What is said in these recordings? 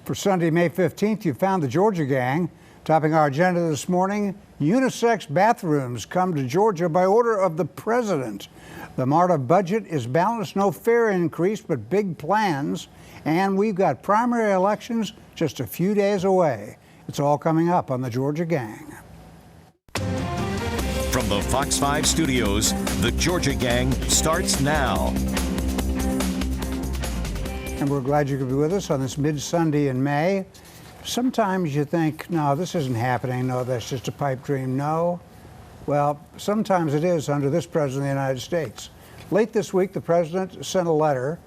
For Sunday, May 15th, you found the Georgia Gang. Topping our agenda this morning, unisex bathrooms come to Georgia by order of the president. The MARTA budget is balanced, no fare increase, but big plans. And we've got primary elections just a few days away. It's all coming up on the Georgia Gang. From the Fox 5 studios, the Georgia Gang starts now. And we're glad you could be with us on this mid-Sunday in May. Sometimes you think, no, this isn't happening. No, that's just a pipe dream. No. Well, sometimes it is under this president of the United States. Late this week, the president sent a letter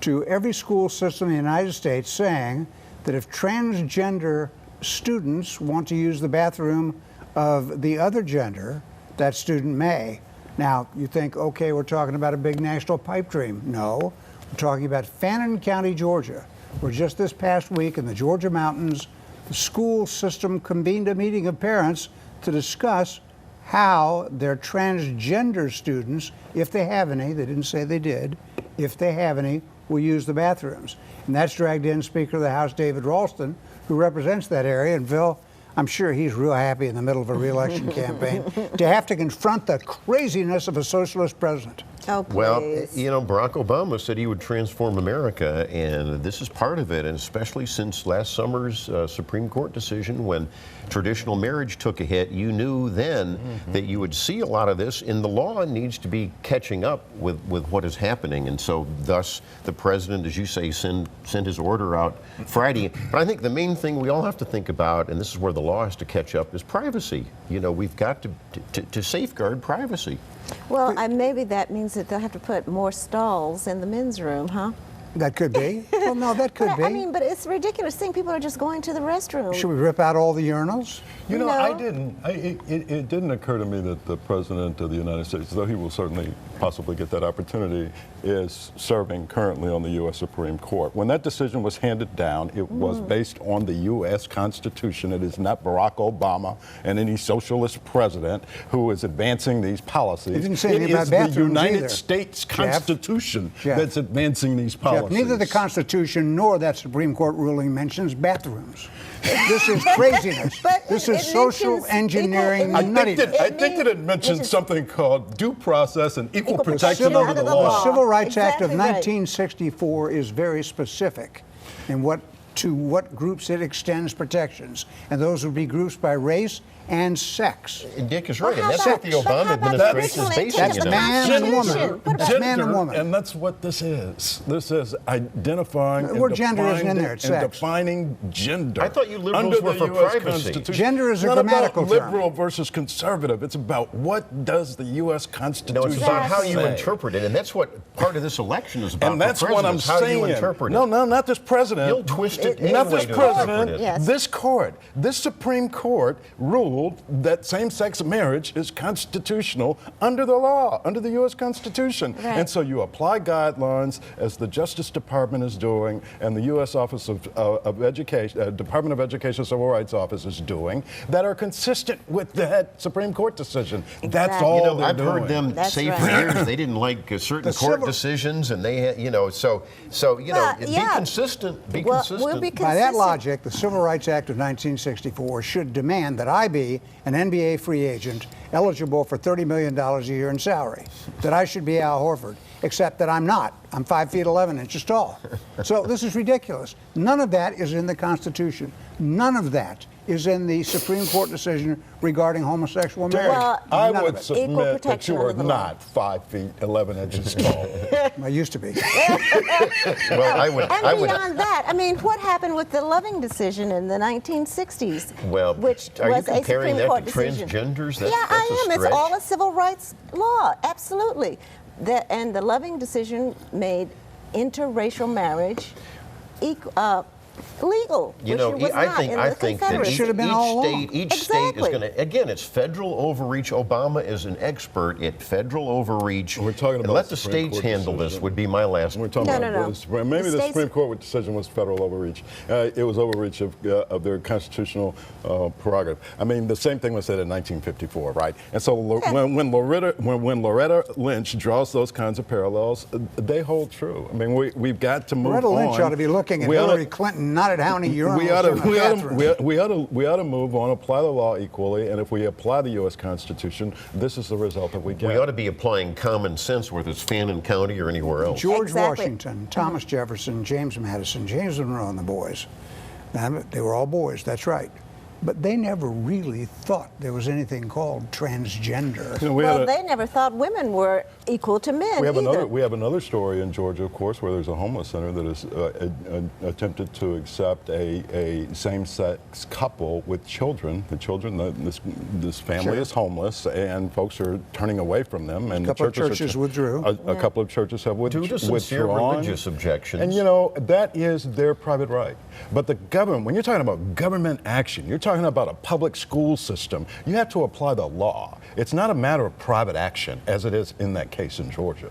to every school system in the United States saying that if transgender students want to use the bathroom of the other gender, that student may. Now, you think, okay, we're talking about a big national pipe dream. No. We're talking about Fannin County, Georgia, where just this past week in the Georgia mountains, the school system convened a meeting of parents to discuss how their transgender students, if they have any, they didn't say they did, if they have any, will use the bathrooms. And that's dragged in Speaker of the House David Ralston, who represents that area. And Phil, I'm sure he's real happy in the middle of a re-election campaign to have to confront the craziness of a socialist president. Oh, please. Well, you know, Barack Obama said he would transform America, and this is part of it, and especially since last summer's Supreme Court decision when traditional marriage took a hit, you knew then that you would see a lot of this, and the law needs to be catching up with what is happening, and so thus the president, as you say, send his order out Friday. But I think the main thing we all have to think about, and this is where the law has to catch up, is privacy. You know, we've got to safeguard privacy. Well, maybe that means that they'll have to put more stalls in the men's room, huh? That could be. Well, no, that could be. I mean, but it's a ridiculous thing. People are just going to the restroom. Should we rip out all the urinals? You know, No. I didn't. It didn't occur to me that the President of the United States, though he will certainly possibly get that opportunity, is serving currently on the U.S. Supreme Court. When that decision was handed down, it was based on the U.S. Constitution. It is not Barack Obama and any socialist president who is advancing these policies. It didn't say anything about is bathrooms the United either. States Jeff. Constitution Jeff. that's advancing these policies. Neither the Constitution nor that Supreme Court ruling mentions bathrooms. This is craziness. But This it is social mentions engineering equal- nuttiness. I think that it mentions something called due process and equal protection protection under under the the law. The Civil Rights Act of Exactly right. 1964 is very specific in what groups it extends protections, and those would be groups by race and sex. And Dick is Well, right, how and that's what about- the but how Obama about administration is the basing That's it on. man and woman. Constitution? What That's about man and Gender, woman. and that's what this is. This is identifying The word gender isn't in there, it's and sex. defining gender. I thought you liberals under were the for US privacy. Constitution. Gender is a It's not grammatical about term. liberal versus conservative. It's about what does the U.S. Constitution No, it's about how you say. interpret it, and that's what part of this election is about. And that's for what I'm presidents, how saying. you interpret No, it. no, not this president. You'll twist it Not anyway this to interpret president. it. Yes. This court, this Supreme Court ruled that same-sex marriage is constitutional under the law, under the U.S. Constitution. Right. And so you apply guidelines, as the Justice Department is doing, and the U.S. Office of Education, Department of Education Civil Rights Office is doing, that are consistent with that Supreme Court decision. That's Exactly. all You know, they're I've doing. heard them That's say for right. years they didn't like certain The court civil- decisions, and they had, you know, so you know, Well, be yeah. consistent. Be Well, consistent. we'll be By that consistent. logic, the Civil Rights Act of 1964 should demand that I be an NBA free agent eligible for $30 million a year in salary, that I should be Al Horford, except that I'm not. I'm 5 feet 11 inches tall. So this is ridiculous. None of that is in the Constitution. None of that is in the Supreme Court decision regarding homosexual marriage. Well, I None would of it. submit Equal that protection you are under the law. not 5 feet 11 inches tall. I used to be. Well, I would. And beyond that, I mean, what happened with the Loving decision in the 1960s? Well, which are you was a comparing Supreme that Court to decision. transgenders? Yeah, That's I a am. It's stretch. all a civil rights law, absolutely. And the Loving decision made interracial marriage legal, You which know, it was I not think in I the think that Confederacy. should have been all along. each state is Exactly. going to, again, it's federal overreach. Obama is an expert at federal overreach. We're talking and about let the Supreme states Court handle this. decision. Would be my last. We're talking No, about no, no. the Supreme, maybe The the states- Supreme Court decision was federal overreach. It was overreach of their constitutional prerogative. I mean, the same thing was said in 1954, right? And so when Loretta Lynch draws those kinds of parallels, they hold true. I mean, we've got to move Loretta on. Lynch ought to be looking at We ought to- Hillary Clinton not at how many urinals We ought to, in the we, ought bathroom. to, we ought to move on, apply the law equally, and if we apply the U.S. Constitution, this is the result that we get. We ought to be applying common sense, whether it's Fannin County or anywhere else. George Exactly. Washington, Thomas Jefferson, James Madison, James Monroe, and the boys. Now, they were all boys, that's right. But they never really thought there was anything called transgender. You know, Well, they never thought women were equal to men either. we have another story in Georgia, of course, where there's a homeless center that has attempted to accept a same-sex couple with children. The children, this family is homeless, and folks are turning away from them. And A couple of churches withdrew. A couple of churches have Due to sincere withdrawn. religious objections. And you know, that is their private right. But the government, when you're talking about government action, you're talking about a public school system, you have to apply the law. It's not a matter of private action, as it is in that case in Georgia.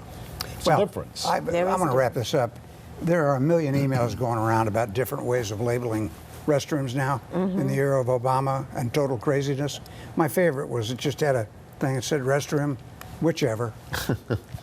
It's a difference. I'm going to wrap this up. There are a million emails going around about different ways of labeling restrooms now in the era of Obama and total craziness. My favorite was it just had a thing that said restroom, whichever.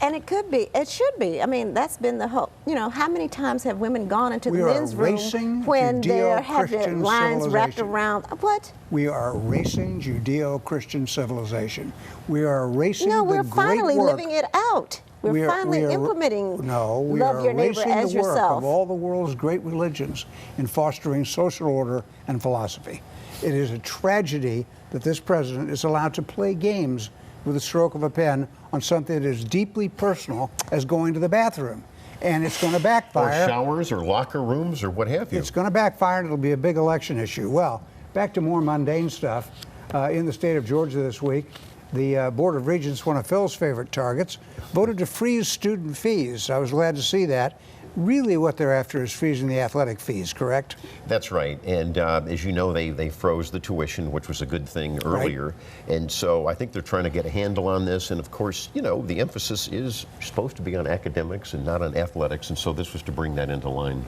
And it could be, it should be. I mean, that's been the hope. You know, how many times have women gone into the We are men's room racing when there have been Judeo-Christian lines wrapped civilization. around? What? We are racing Judeo-Christian civilization. We are racing No, we're the great finally work. living it out. We're finally implementing we love are your neighbor racing as the work yourself. of all the world's great religions in fostering social order and philosophy. It is a tragedy that this president is allowed to play games with a stroke of a pen on something that is deeply personal as going to the bathroom. And it's going to Or backfire. showers or locker rooms or what have you. It's going to backfire and it'll be a big election issue. Well, back to more mundane stuff. In the state of Georgia this week, the Board of Regents, one of Phil's favorite targets, voted to freeze student fees. I was glad to see that. Really what they're after is freezing the athletic fees, correct? That's right. And as you know, they froze the tuition, which was a good thing earlier. And so I think they're trying to get a handle on this. And of course, you know, the emphasis is supposed to be on academics and not on athletics. And so this was to bring that into line.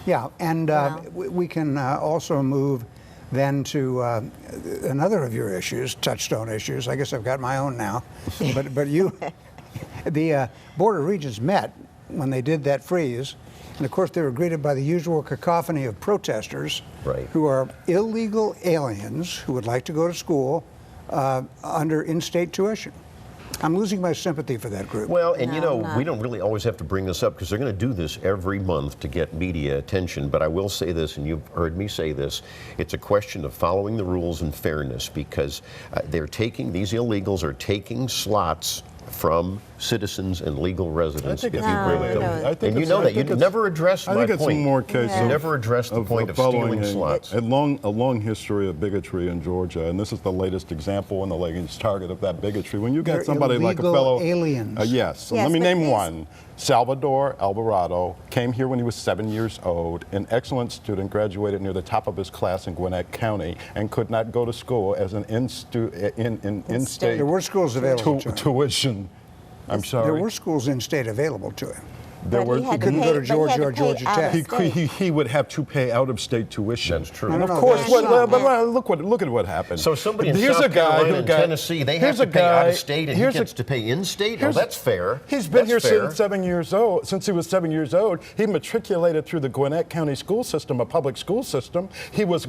Yeah, and we can also move then to another of your issues, touchstone issues. I guess I've got my own now. but you, the Board of Regents met when they did that freeze. And of course, they were greeted by the usual cacophony of protesters who are illegal aliens who would like to go to school under in-state tuition. I'm losing my sympathy for that group. Well, and you know, we don't really always have to bring this up because they're going to do this every month to get media attention. But I will say this, and you've heard me say this, it's a question of following the rules and fairness because they're taking, these illegals are taking slots from citizens and legal residents, if you bring them. And you know that. You never addressed my point. I think it's more case You never addressed the point of stealing slots. A long history of bigotry in Georgia, and this is the latest example and the latest target of that bigotry. When you got somebody like a fellow aliens. Yes. Let me name one. Salvador Alvarado came here when he was 7 years old, an excellent student, graduated near the top of his class in Gwinnett County, and could not go to school as an in-state. There were schools available to him. Tuition. I'm sorry. There were schools in-state available to him. He couldn't go to Georgia or Georgia Tech. He would have to pay out-of-state tuition. That's true. And of course, but look at what happened. So somebody in South Carolina and Tennessee, they have to pay out-of-state, and he gets to pay in-state? Oh, that's fair. He's been here since 7 years old. Since he was 7 years old, he matriculated through the Gwinnett County school system, a public school system. He was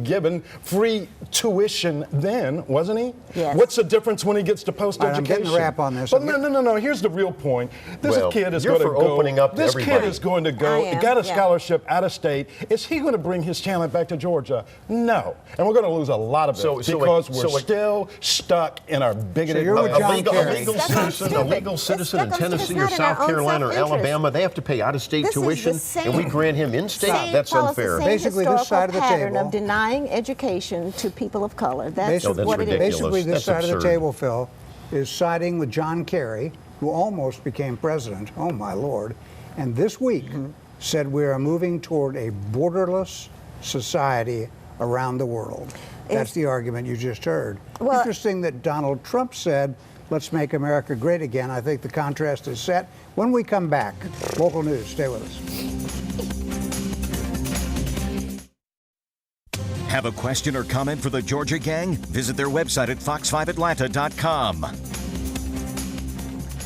given free tuition then, wasn't he? Yes. What's the difference when he gets to post-education? I'm getting the rap on this. But no. Here's the real point. This kid is you're going to for go. opening up to this everybody. kid is going to go. Got a scholarship out of state. Is he going to bring his talent back to Georgia? No. And we're going to lose a lot of it because we're still stuck in our bigoted. So you're with John Kerry. A legal citizen in Tennessee or South Carolina or Alabama, they have to pay out-of-state tuition, and we grant him in-state. That's unfair. Basically, this side of the pattern table of denying education to people of color. That's Basically, what it is. Basically, this That's side of the absurd. table, Phil, is siding with John Kerry, who almost became president. Oh, my Lord. And this week said we are moving toward a borderless society around the world. That's the argument you just heard. Well, interesting that Donald Trump said, let's make America great again. I think the contrast is set. When we come back, local news. Stay with us. Have a question or comment for the Georgia Gang? Visit their website at fox5atlanta.com.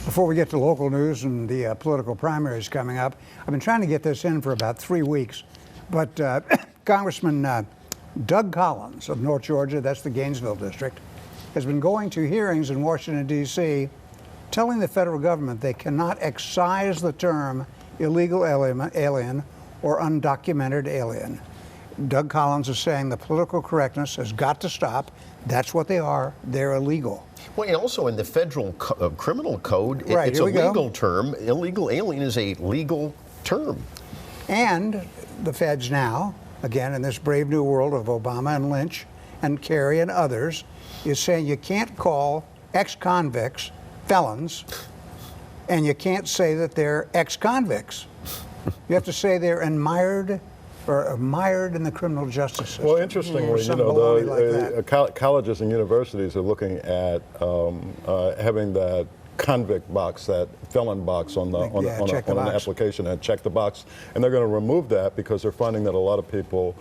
Before we get to local news and the political primaries coming up, I've been trying to get this in for about 3 weeks. But Congressman Doug Collins of North Georgia, that's the Gainesville district, has been going to hearings in Washington, D.C., telling the federal government they cannot excise the term illegal alien or undocumented alien. Doug Collins is saying the political correctness has got to stop. That's what they are. They're illegal. Well, and also in the federal criminal code, Right, it's here a we go. legal term. Illegal alien is a legal term. And the feds now, again, in this brave new world of Obama and Lynch and Kerry and others, is saying you can't call ex-convicts felons, and you can't say that they're ex-convicts. You have to say they're mired in the criminal justice system. Well, interestingly, you Some know, baloney like that. colleges and universities are looking at having that convict box, that felon box on an application, and check the box, and they're going to remove that because they're finding that a lot of people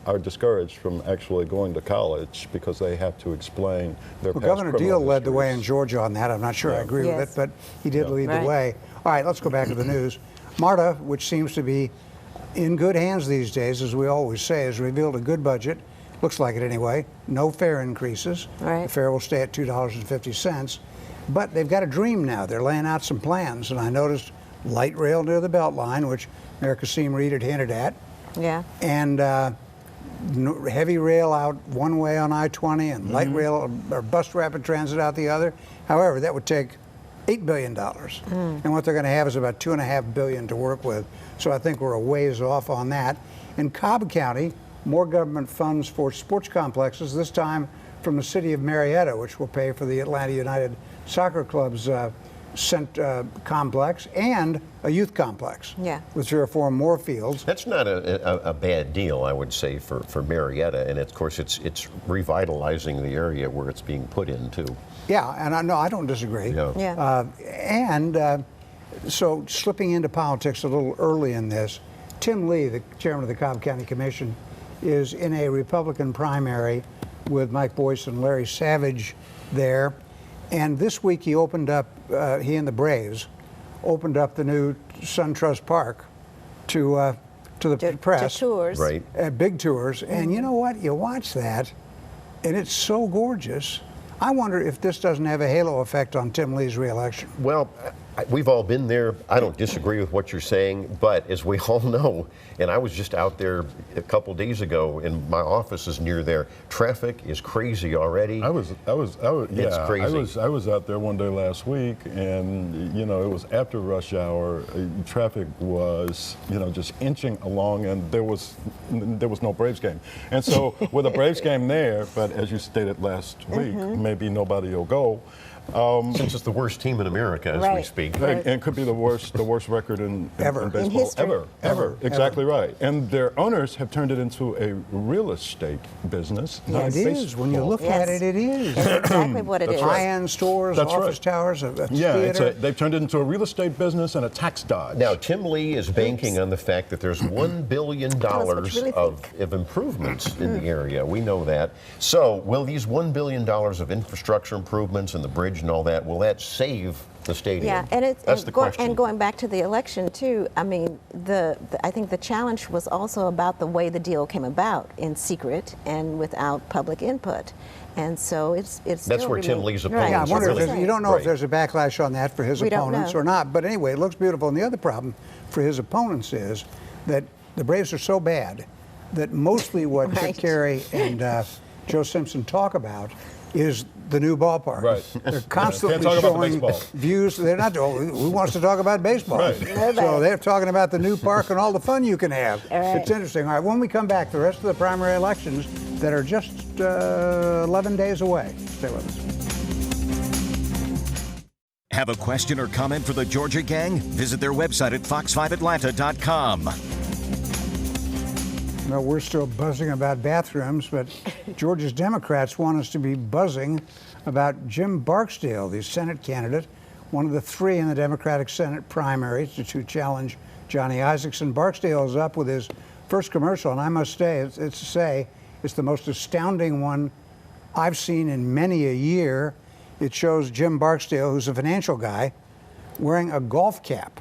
are discouraged from actually going to college because they have to explain their past Governor criminal Deal led the way in histories. Georgia on that. I'm not sure I agree with Yes. it, but he did lead Right. the way. All right, let's go back to the news. MARTA, which seems to be in good hands these days, as we always say, has revealed a good budget. Looks like it anyway. No fare increases. Right. The fare will stay at $2.50. But they've got a dream now. They're laying out some plans. And I noticed light rail near the Beltline, which Mayor Kasim Reed had hinted at. Yeah. And heavy rail out one way on I-20 and light rail or bus rapid transit out the other. However, that would take $8 billion. And what they're going to have is about $2.5 billion to work with. So I think we're a ways off on that. In Cobb County, more government funds for sports complexes, this time from the city of Marietta, which will pay for the Atlanta United Soccer Club's complex and a youth complex. Yeah. With 3 or 4 more fields. That's not a bad deal, I would say, for Marietta, and of course it's revitalizing the area where it's being put into. Yeah, and I don't disagree. Yeah. Yeah. So slipping into politics a little early in this, Tim Lee, the chairman of the Cobb County Commission, is in a Republican primary with Mike Boyce and Larry Savage there. And this week he opened up, he and the Braves, opened up the new SunTrust Park to the press. To tours. Right. Big tours. And you know what? You watch that, and it's so gorgeous. I wonder if this doesn't have a halo effect on Tim Lee's reelection. Well, we've all been there. I don't disagree with what you're saying, but as we all know, and I was just out there a couple days ago, and my office is near there. Traffic is crazy already. I was It's crazy. I was out there one day last week, and you know, it was after rush hour. Traffic was, you know, just inching along, and there was no Braves game. And so with a Braves game there, but as you stated last week, maybe nobody will go. Since it's the worst team in America as we Right. speak. Right. And could be the worst record in Ever. baseball In history. ever. Exactly right. And their owners have turned it into a real estate business. not It is. When you baseball. look Yes. at it, it is. That's exactly what it is. High-end stores, That's office right. towers, a Yeah, theater. they've turned it into a real estate business and a tax dodge. Now, Tim Lee is banking on the fact that there's $1 billion Tell us what you really of improvements in the area. We know that. So, will these $1 billion of infrastructure improvements and the bridge and all that, will that save the stadium? Yeah, and That's the question. And going back to the election too, I mean, I think the challenge was also about the way the deal came about, in secret and without public input. And so it's That's still where Tim remain- Lee's Right. opponents Yeah, I wonder if really- there's, you don't know Right. if there's a backlash on that for his We don't opponents know. or not. But anyway, it looks beautiful. And the other problem for his opponents is that the Braves are so bad that mostly what Right. Chip Carey and Joe Simpson talk about is the new ballpark. Right. They're constantly Can't talk about the showing baseball. views. They're not. Oh, who wants to talk about baseball? Right. So they're talking about the new park and all the fun you can have. All right. It's interesting. All right, when we come back, the rest of the primary elections that are just 11 days away. Stay with us. Have a question or comment for the Georgia Gang? Visit their website at fox5atlanta.com. No, we're still buzzing about bathrooms, but Georgia's Democrats want us to be buzzing about Jim Barksdale, the Senate candidate, one of the 3 in the Democratic Senate primary to challenge Johnny Isakson. Barksdale is up with his first commercial, and I must say, it's the most astounding one I've seen in many a year. It shows Jim Barksdale, who's a financial guy, wearing a golf cap.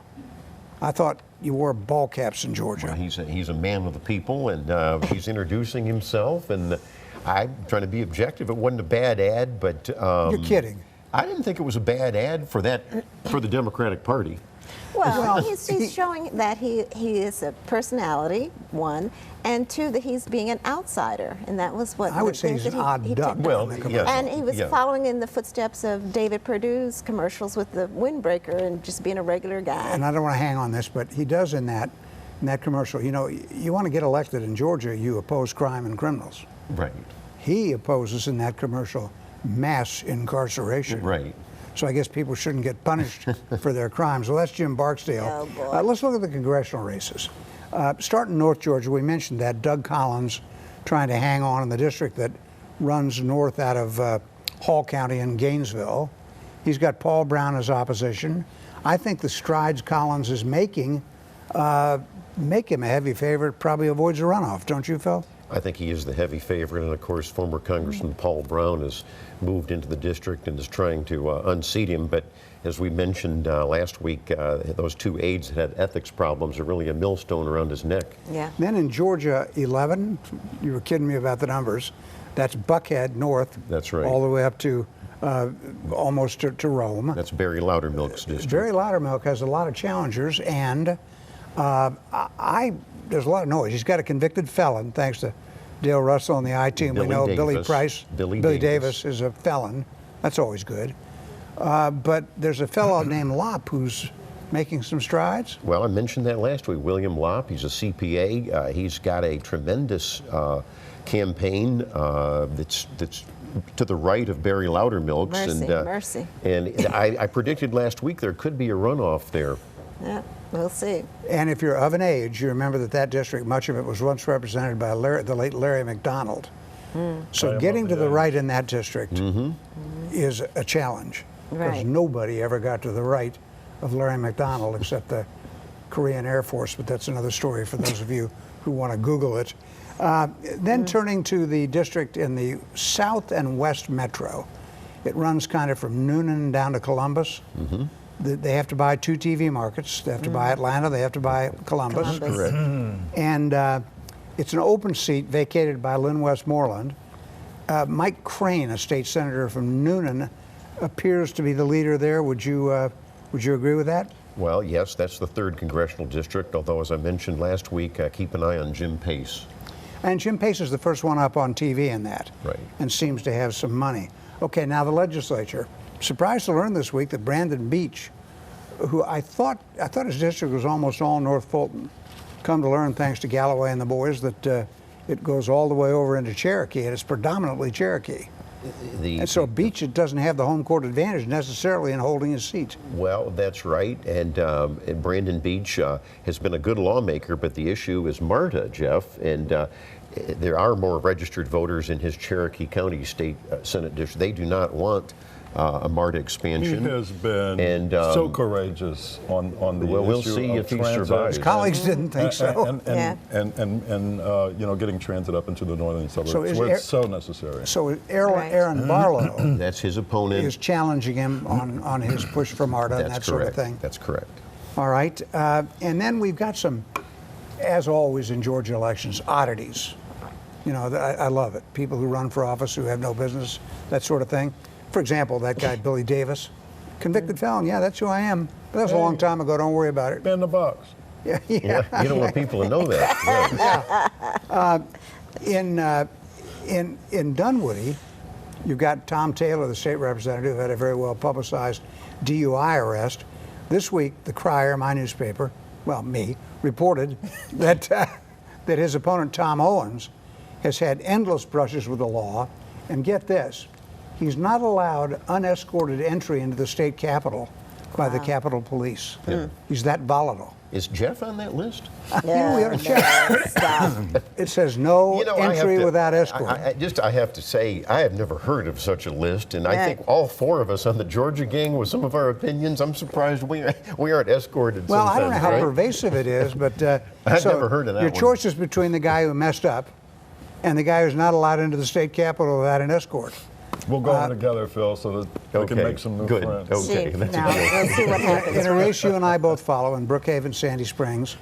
I thought you wore ball caps in Georgia. Well, he's a man of the people, and he's introducing himself, and I'm trying to be objective. It wasn't a bad ad, but You're kidding. I didn't think it was a bad ad for the Democratic Party. Well, he's showing that he is a personality, one, and two, that he's being an outsider, and that was what I would say he's an odd duck. Well, yeah. And he was Yeah. following in the footsteps of David Perdue's commercials with the windbreaker and just being a regular guy. And I don't want to hang on this, but he does in that commercial. You know, you want to get elected in Georgia, you oppose crime and criminals. Right. He opposes in that commercial mass incarceration. Right. So I guess people shouldn't get punished for their crimes. Well, that's Jim Barksdale. Oh, boy. Let's look at the congressional races. Starting North Georgia, we mentioned that Doug Collins trying to hang on in the district that runs north out of Hall County in Gainesville. He's got Paul Brown as opposition. I think the strides Collins is making make him a heavy favorite, probably avoids a runoff, don't you, Phil? I think he is the heavy favorite, and of course, former Congressman Paul Brown has moved into the district and is trying to unseat him. But as we mentioned last week, those two aides that had ethics problems are really a millstone around his neck. Yeah. Then in Georgia 11, you were kidding me about the numbers. That's Buckhead North. That's right. All the way up to almost to Rome. That's Barry Loudermilk's district. Barry Loudermilk has a lot of challengers, and there's a lot of noise. He's got a convicted felon, thanks to Dale Russell on the I-team. We Billy know Billy Davis. Price. Billy Davis is a felon. That's always good. But there's a fellow named Lopp who's making some strides. Well, I mentioned that last week. William Lopp, he's a CPA. He's got a tremendous campaign that's to the right of Barry Loudermilk's. Mercy. And I predicted last week there could be a runoff there. Yeah, we'll see. And if you're of an age, you remember that district, much of it was once represented by the late Larry McDonald. So getting to the right in that district is a challenge. Because Right. nobody ever got to the right of Larry McDonald except the Korean Air Force, but that's another story for those of you who want to Google it. Then turning to the district in the South and West Metro. It runs kind of from Noonan down to Columbus. They have to buy 2 TV markets. They have to buy Atlanta. They have to buy Columbus. Correct. And it's an open seat vacated by Lynn Westmoreland. Mike Crane, a state senator from Noonan, appears to be the leader there. Would you agree with that? Well, yes, that's the 3rd congressional district, although as I mentioned last week, keep an eye on Jim Pace. And Jim Pace is the first one up on TV in that. Right. And seems to have some money. Okay, now the legislature. Surprised to learn this week that Brandon Beach, who I thought his district was almost all North Fulton, come to learn, thanks to Galloway and the boys, that it goes all the way over into Cherokee, and it's predominantly Cherokee. And so Beach doesn't have the home court advantage necessarily in holding his seat. Well, that's right, and Brandon Beach has been a good lawmaker, but the issue is MARTA, Jeff, and there are more registered voters in his Cherokee County State Senate district. They do not want a MARTA expansion. He has been And, so courageous on the well, we'll issue see of if he transit. survives. His colleagues didn't think so. And getting transit up into the northern suburbs, So is where it's so necessary. So Right. Aaron Barlow That's his opponent. is challenging him on his push for MARTA and That's that sort of correct. thing. That's correct. All right. And then we've got some, as always in Georgia elections, oddities. You know, I love it. People who run for office who have no business, that sort of thing. For example, that guy, Billy Davis, convicted felon. Yeah, that's who I am. But that was a long time ago. Don't worry about it. In the box. Yeah. Yeah, you don't want people to know that. Yeah. In Dunwoody, you've got Tom Taylor, the state representative, who had a very well publicized DUI arrest. This week, the Crier, my newspaper, well, me, reported that that his opponent, Tom Owens, has had endless brushes with the law. And get this, he's not allowed unescorted entry into the state capitol by the Capitol Police. He's that volatile. Is Jeff on that list? Yeah, we ought to check. Stop. It says no I have entry to- without escort. I have to say, I have never heard of such a list, and I Yeah. think all 4 of us on the Georgia gang, with some of our opinions, I'm surprised we aren't escorted. Well, I don't know sometimes, how right? pervasive it is, but I've so never heard of that your one. choice is between the guy who messed up and the guy who's not allowed into the state capitol without an escort. We'll go in together, Phil, so that we can make some new Good. friends. Okay, See, that's now we'll see what happens. In a race you and I both follow in Brookhaven, Sandy Springs,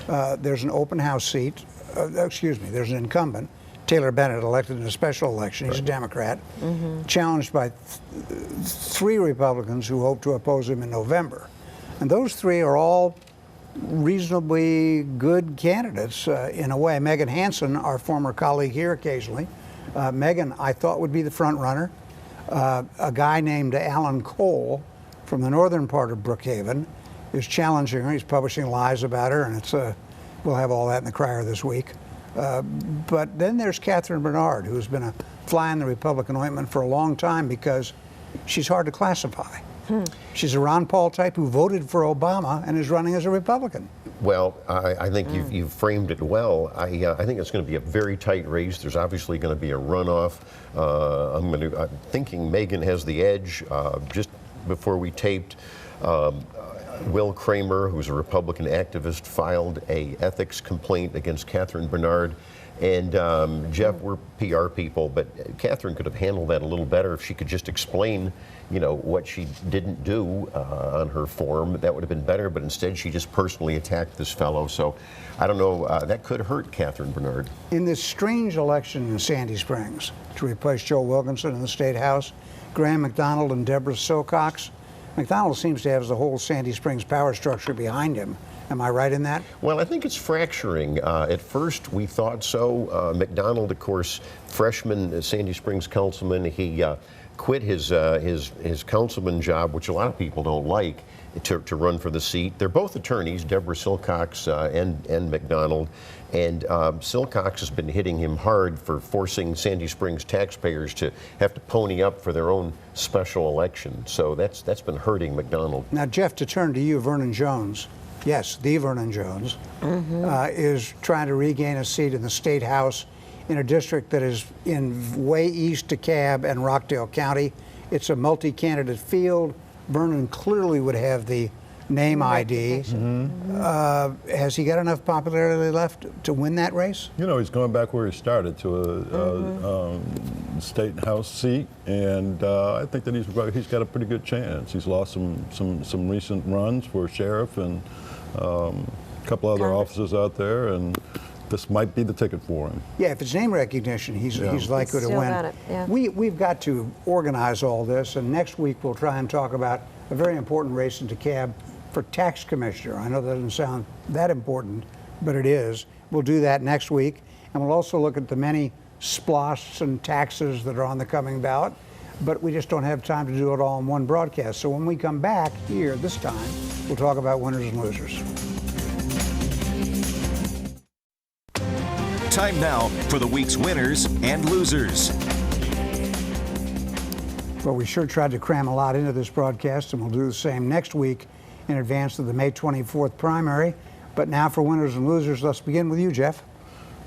there's an open house seat. There's an incumbent, Taylor Bennett, elected in a special election. He's a Democrat, challenged by three Republicans who hope to oppose him in November. And those three are all reasonably good candidates in a way. Megan Hansen, our former colleague here occasionally, Megan, I thought, would be the front runner. A guy named Alan Cole from the northern part of Brookhaven is challenging her. He's publishing lies about her, and it's we'll have all that in the crier this week. But then there's Catherine Bernard, who's been a fly in the Republican ointment for a long time because she's hard to classify. She's a Ron Paul type who voted for Obama and is running as a Republican. Well, I think you've framed it well. I think it's going to be a very tight race. There's obviously going to be a runoff. I'm thinking Megan has the edge. Just before we taped, Will Kramer, who's a Republican activist, filed a ethics complaint against Catherine Bernard. And Jeff, we're PR people, but Catherine could have handled that a little better if she could just explain, what she didn't do on her form. That would have been better, but instead she just personally attacked this fellow. So I don't know, that could hurt Catherine Bernard. In this strange election in Sandy Springs to replace Joe Wilkinson in the State House, Graham McDonald and Deborah Silcox, McDonald seems to have the whole Sandy Springs power structure behind him. Am I right in that? Well, I think it's fracturing. At first, we thought so. McDonald, of course, freshman Sandy Springs councilman, he quit his councilman job, which a lot of people don't like, to run for the seat. They're both attorneys, Deborah Silcox and McDonald. And Silcox has been hitting him hard for forcing Sandy Springs taxpayers to have to pony up for their own special election. So that's been hurting McDonald. Now, Jeff, to turn to you, Vernon Jones. Yes, the Vernon Jones is trying to regain a seat in the State House in a district that is in way east DeKalb and Rockdale County. It's a multi-candidate field. Vernon clearly would have the name ID. Has he got enough popularity left to win that race? He's going back where he started, to a state house seat, and I think that he's got a pretty good chance. He's lost some recent runs for sheriff and a couple other officers out there, and this might be the ticket for him. Yeah, if it's name recognition, he's likely to Still win. got it, yeah. We've got to organize all this, and next week we'll try and talk about a very important race in DeKalb for tax commissioner. I know that doesn't sound that important, but it is. We'll do that next week, and we'll also look at the many splosts and taxes that are on the coming ballot, but we just don't have time to do it all in one broadcast. So when we come back here this time, we'll talk about winners and losers. Time now for the week's winners and losers. Well, we sure tried to cram a lot into this broadcast, and we'll do the same next week in advance of the May 24th primary. But now for winners and losers, let's begin with you, Jeff.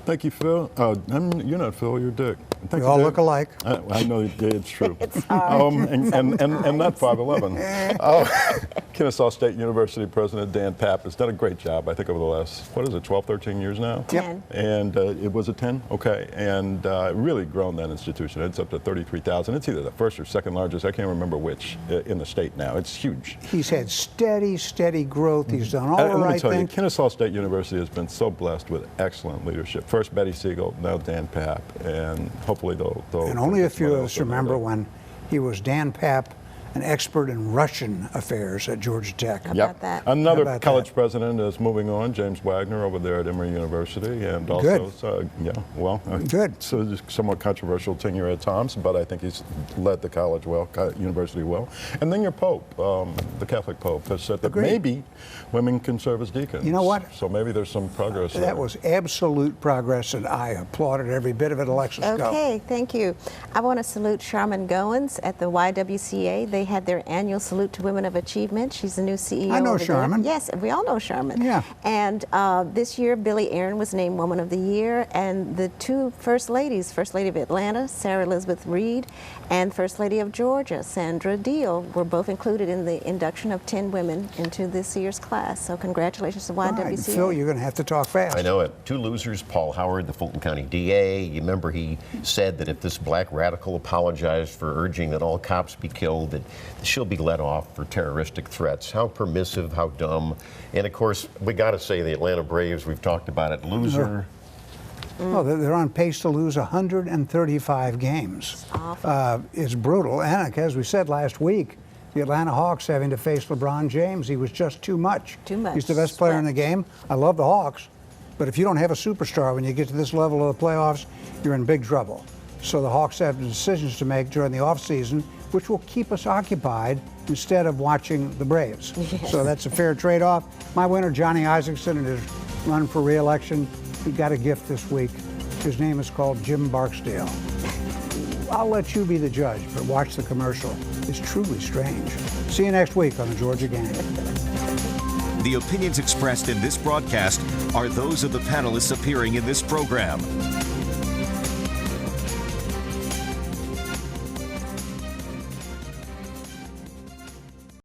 Thank you, Phil. You're not Phil, you're Dick. We all look alike. I know it's true. It's hard. And not 5'11". Kennesaw State University President Dan Papp has done a great job, I think, over the last, 12, 13 years now? 10. And it was a 10? Okay. And really grown that institution. It's up to 33,000. It's either the first or second largest, I can't remember which, in the state now. It's huge. He's had steady growth. He's done all the Let me right tell you, things. Kennesaw State University has been so blessed with excellent leadership. First Betty Siegel, now Dan Papp, and hopefully they'll And only a few of us remember when he was Dan Papp, an expert in Russian affairs at Georgia Tech. How about that? Another How about college that? president is moving on, James Wagner, over there at Emory University, and also, Good. So just somewhat controversial tenure at times, but I think he's led the college well, university well. And then your Pope, the Catholic Pope, has said that Agreed. maybe women can serve as deacons. You know what? So maybe there's some progress there. That was absolute progress, and I applauded every bit of it. Alexis, go. Okay, thank you. I want to salute Charmin Goins at the YWCA. They had their annual Salute to Women of Achievement. She's the new CEO. I know over there. Sherman. Yes, we all know Sherman. Yeah. And this year, Billie Aaron was named Woman of the Year, and the two First Ladies, First Lady of Atlanta, Sarah Elizabeth Reed, and First Lady of Georgia, Sandra Deal, were both included in the induction of 10 women into this year's class. So congratulations to All right, YWCA. Phil, you're going to have to talk fast. I know it. Two losers, Paul Howard, the Fulton County DA. You remember he said that if this black radical apologized for urging that all cops be killed, that she'll be let off for terroristic threats. How permissive, how dumb. And of course, we got to say the Atlanta Braves, we've talked about it, loser. Oh, they're on pace to lose 135 games. It's brutal. And as we said last week, the Atlanta Hawks having to face LeBron James, he was just too much. Too much. He's the best player in the game. I love the Hawks, but if you don't have a superstar when you get to this level of the playoffs, you're in big trouble. So the Hawks have decisions to make during the offseason, which will keep us occupied instead of watching the Braves. Yes. So that's a fair trade-off. My winner, Johnny Isakson, in his run for re-election, he got a gift this week. His name is called Jim Barksdale. I'll let you be the judge, but watch the commercial. It's truly strange. See you next week on the Georgia Gang. The opinions expressed in this broadcast are those of the panelists appearing in this program.